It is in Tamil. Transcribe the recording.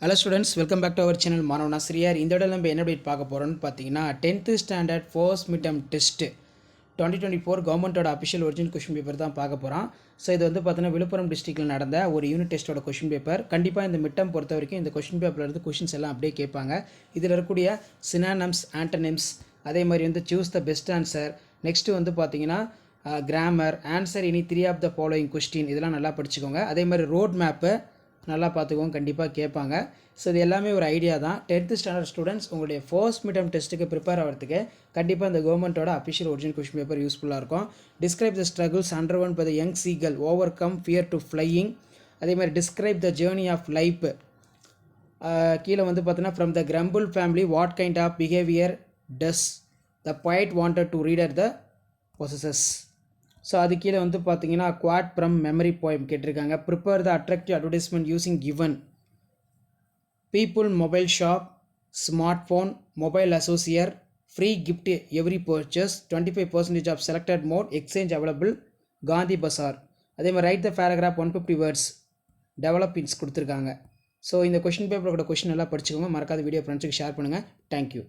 Hello students, welcome back to our channel மாணவன் ஆசிரியர். இந்த இடத்துல நம்ம என்ன அப்டேட் பார்க்க போகிறோம்னு பார்த்தீங்கன்னா 10th standard first mid term test 2024 கவர்மெண்ட்டோட அஃபிஷியல் ஒரிஜினல் கொஷின் பேப்பர் தான் பார்க்க போகிறோம். ஸோ இது வந்து பார்த்தீங்கன்னா விழுப்புரம் டிஸ்ட்ரிக்ட்டில் நடந்த ஒரு யூனிட் டெஸ்ட்டோட கொஷின் பேப்பர். கண்டிப்பாக இந்த மிட் டெர்ம் பொறுத்த வரைக்கும் இந்த கொஷின் பேப்பரில் இருந்து கொஷின்ஸ் எல்லாம் அப்படியே கேட்பாங்க. இதில் இருக்கக்கூடிய சினானம்ஸ், ஆண்டனிம்ஸ், அதே மாதிரி வந்து choose the best answer, next வந்து பார்த்தீங்கன்னா grammar, answer any 3 of the following question, இதெல்லாம் நல்லா படிச்சுக்கோங்க. அதே மாதிரி ரோட் மேப்பு நல்லா பார்த்துக்கோங்க, கண்டிப்பாக கேட்பாங்க. ஸோ இது எல்லாமே ஒரு ஐடியா தான். 10th ஸ்டாண்டர்ட் ஸ்டூடெண்ட்ஸ் உங்களுடைய ஃபர்ஸ்ட் மிட் டெர்ம் டெஸ்ட்டுக்கு ப்ரிப்பேர் ஆகிறதுக்கு கண்டிப்பாக இந்த கவர்மெண்ட்டோட அஃபிஷியல் ஒரிஜினல் கொஷின் பேப்பர் யூஸ்ஃபுல்லாக இருக்கும். Describe the struggles undergone by the young seagull overcome fear to flying. அதே மாதிரி describe the journey of life. கீழே வந்து பார்த்தீங்கன்னா from the crumble family what kind of behaviour does the poet wanted to read at the possesses. So அது கீழே வந்து பார்த்தீங்கன்னா குவாட் ஃப்ரம் மெமரி போயம் கேட்டிருக்காங்க. Prepare the attractive advertisement using given people mobile shop, smart phone, mobile accessories, free gift every purchase, 25% off selected mode, exchange available, Gandhi Bazaar. அதே மாதிரி write the paragraph 150 words develop hints கொடுத்துருக்காங்க. ஸோ இந்த கொஷின் பேப்பரோட கொஷின் எல்லாம் படிச்சுக்கோங்க. மறக்காத வீடியோ ஃப்ரெண்ட்ஸுக்கு ஷேர் பண்ணுங்கள். தேங்க்யூ.